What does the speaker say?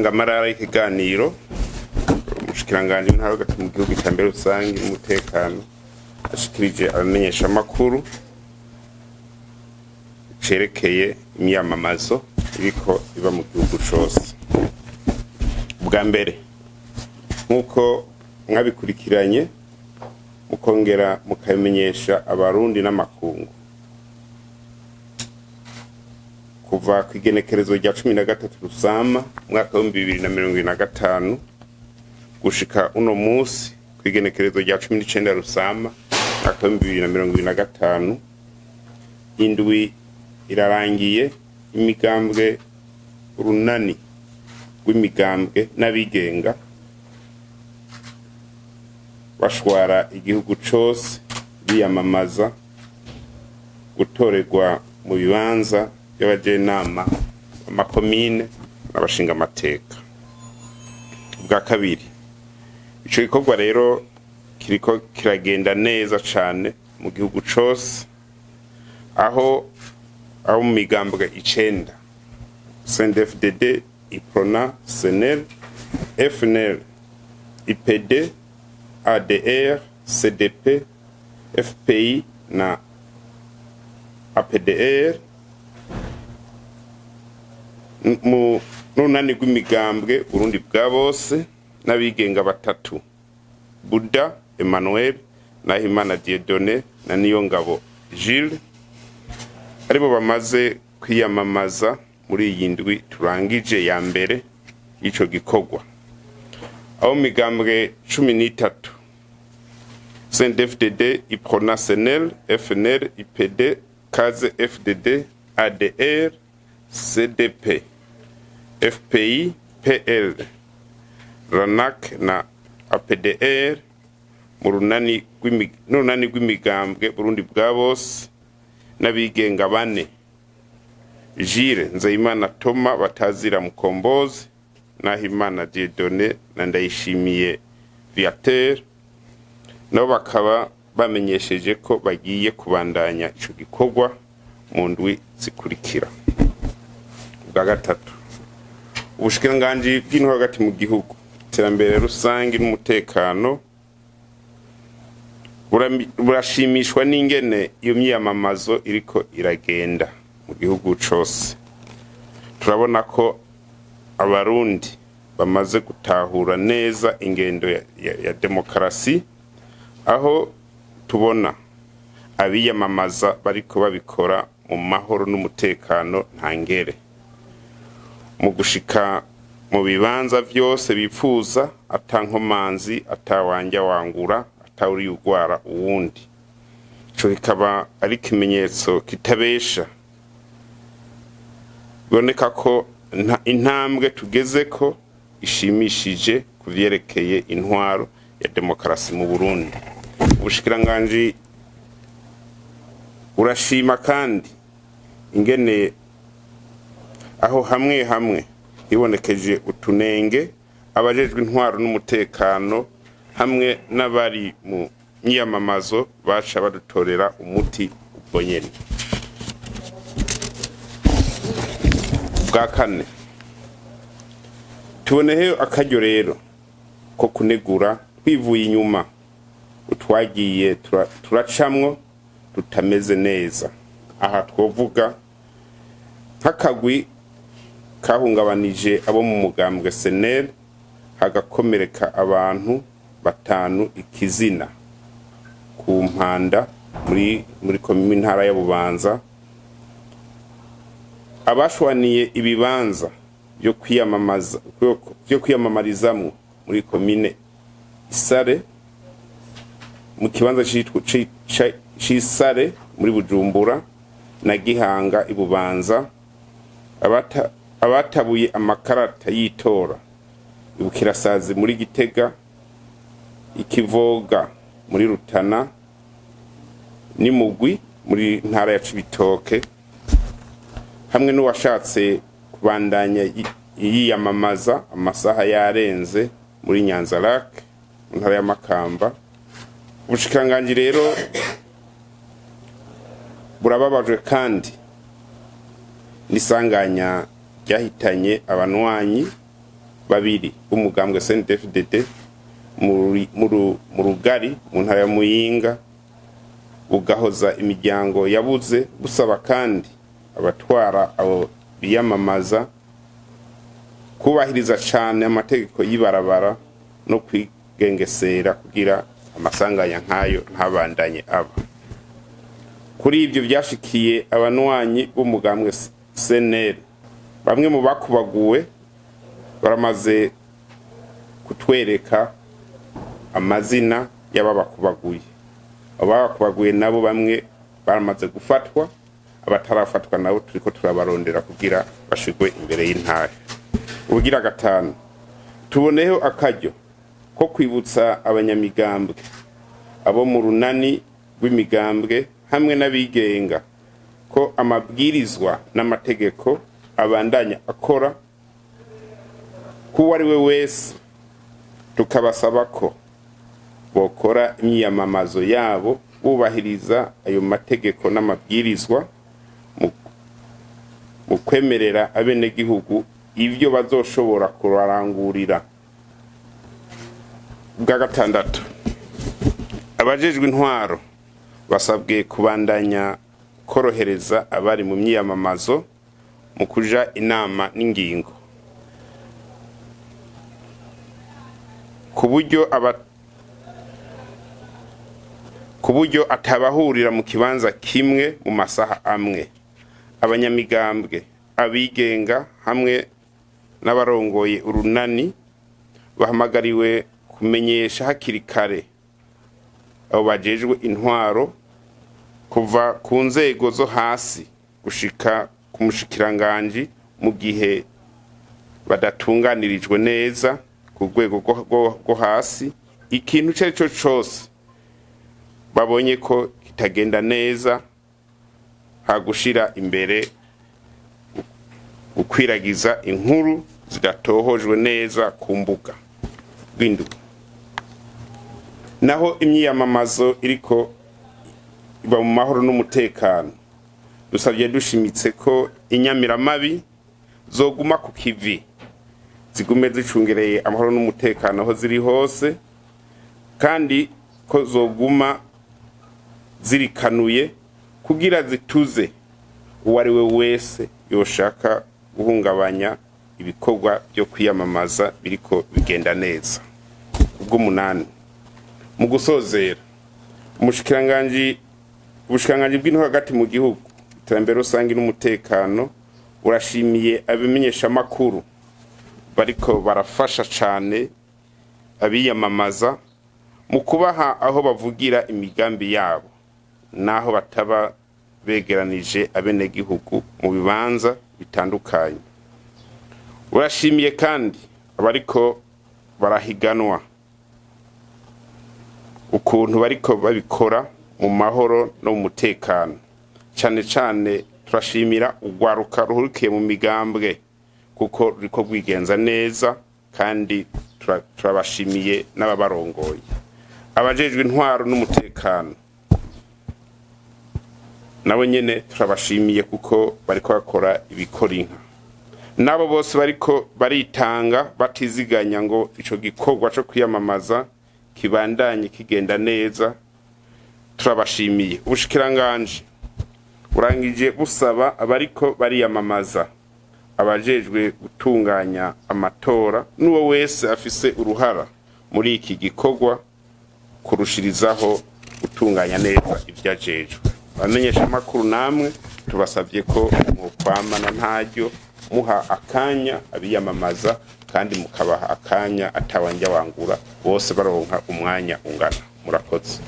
Ngamarara ikiganiro umushikiranganje ntaro gati mu gihugu cyambere rusange umutekano ashikirije abamenyesha makuru cerekeye imyamamazo iriko iba mu gihugu cyose. Bwa mbere nkuko mwabikurikiranye mukongera mukamenyesha abarundi n'amakungu kuva ku igenekerezo rya 13 Rusama mwaka wa 2025 gushika uno munsi ku igenekerezo rya 19 Rusama mwaka wa 2025 indwi irarangiye imigambwe urunani rw'imigambwe n'abigenga bashwara igihugu cyose biyamamaza gutorerwa mu bibanza y'abajenama amakomine n'abashinga amateka. Bwa kabiri ico gikorwa rero kiriko kiragenda neza cane mu gihugu cyose aho mu migambwe 9 CNDD-FDD, IPRONA, SNEL, FNL, IPD, ADR, CDP, FPI na APDR mu nunani rw'imigambwe Burundi bwa bose n'abigenga batatu Buda Emmanuel na Himana Dieudonné na Niyongabo Gilles aribo bamaze kwiyamamaza muri iyi ndwi turangije ya mbere ico gikorwa. Aho migambwe 13 CNDD-FDD, IPRONA, SNEL, FNL, IPD, CASE, FDD, ADR, CDP, FPI, PL, RANAC na APDR mu runani rw'imigambwe Burundi bwa bose n'abigenga bane Gilles Nzeyimana Thomas Batazira Mukombozi na Himana Dieudonné na Ndayishimiye Viateur nabo bakaba bamenyesheje ko bagiye kubandanya ico gikorwa mu ndwi zikurikira. Bwa gatatu ubushikiranganje bw'intwaro hagati mu gihugu iterambere rusange n'umutekano burashimishwa n'ingene iyo myamamazo iriko iragenda mu gihugu cyose. Turabona ko abarundi bamaze gutahura neza ingendo ya demokarasi aho tubona abiyamamaza bariko babikora mu mahoro n'umutekano ntangere mu gushika mu bibanza byose bipfuza atankomanzi atawanja wangura atawuri ugwara uwundi. Ico kikaba ari kimenyetso kitabesha boneka ko intambwe tugeze ko ishimishije kuvyerekeye intwaro ya demokarasi mu Burundi. Ubushikiranganje urashima kandi ingene aho hamwe hibonekeje utunenge abajejwe intwaro n'umutekano hamwe n'abari mu myamamazo baca badutorera umuti ubwo nyene. Bwa kane tuboneho akaryo rero ko kunegura twivuye inyuma utwagiye turacamwo tutameze neza. Aha twovuga nk'akagwi kahungabanije abo mu mugambwe SNEL hagakomereka abantu batanu ikizina ku mpanda muri komine ntara ya Bubanza. Abashwaniye ibibanza byo kwiyamamarizamwo muri komine Isare mu kibanza c'Isare muri Bujumbura na Gihanga ibubanza abatabuye amakarata yitora ibukirasazi muri Gitega Ikivoga muri Rutana n'Imugwi muri ntara ya Cibitoke hamwe n'uwashatse kubandanya yiyamamaza amasaha yarenze muri Nyanza-Lac ntara ya Makamba. Ubushikiranganje rero burababajwe kandi nisanganya ryahitanye abanwanyi babiri umugambwe CNDD-FDD mu rugari mu ntara ya Muyinga bugahoza imiryango yabuze, busaba kandi abatwara abo biyamamaza kubahiriza cyane amategeko y'ibarabara no kwigengesera kugira amasanganya nkayo ntabandanye aba. Kuri ibyo byashikiye abanwanyi b'umugambwe CNL, bamwe mu bakubaguwe baramaze kutwereka amazina y'ababakubaguye. Ababakubaguye nabo bamwe baramaze gufatwa, abatarafatwa nabo turiko turabarondera kugira bashigwe imbere y'intare. Ubugira gatanu, tuboneho akaryo ko kwibutsa abanyamigambwe abo mu runani rw'imigambwe hamwe n'abigenga ko amabwirizwa n'amategeko abandanya akora kuwo ari we wese, tukabasaba ko bokora imyiyamamazo yabo bubahiriza ayo mategeko n'amabwirizwa mu kwemerera abenegihugu ivyo bazoshobora kurarangurira. Bwa gatandatu, abajejwe intwaro basabwe kubandanya korohereza abari mu myiyamamazo mu kuja inama n'ingingo, ku buryo atabahurira mu kibanza kimwe mu masaha amwe. Abanyamigambwe, abigenga hamwe n'abarongoye urunani bahamagariwe kumenyesha hakiri kare abo bajejwe intwaro kuva ku nzego zo hasi gushika ku mushikiranganji mu gihe badatunganirijwe neza ku rwego rwo hasi ikintu cyo cyose babonye ko kitagenda neza, hagushira imbere gukwiragiza inkuru zidatohojwe neza ku mbuga bw'indu. Naho imyiyamamazo iriko iba mu mahoro n'umutekano, dusabye dushimitse ko inyamiramabi zoguma ku kivi, zigume zicungereye amahoro n'umutekano aho ziri hose, kandi ko zoguma zirikanuye kugira zituze uwari we wese yoshaka guhungabanya ibikorwa byo kwiyamamaza biriko bigenda neza. Ubwo munani, mu gusozera, ubushikiranganji bw'intwaro hagati mu gihugu, iterambere rusange n'umutekano urashimiye abimenyesha makuru bariko barafasha cane abiyamamaza mu kubaha aho bavugira imigambi yabo naho bataba begeranije abenegihugu mu bibanza bitandukanye. Urashimiye kandi abariko barahiganwa ukuntu bariko babikora mu mahoro no mu mutekano. Cane cane turashimira ugwaruka ruhurukiye mu migambwe kuko ruriko rwigenza neza, kandi turabashimiye n'ababarongoye. Abajejwe intwaro n'umutekano nabo nyene turabashimiye kuko bariko bakora ibikora inka. Nabo bose bariko baritanga batiziganya ngo ico gikorwa cyo kwiyamamaza kibandanye kigenda neza, turabashimiye. Ubushikiranganje burangije busaba abariko bariyamamaza, abajejwe gutunganya amatora n'uwo wese afise uruhara muri iki gikorwa kurushirizaho gutunganya neza ivyajejwe. Bamenyesha makuru namwe tubasavye ko mu kwamana ntaryo muha akanya abiyamamaza, kandi mukabaha akanya atawanja wangura, bose baronka umwanya ungana. Murakoze.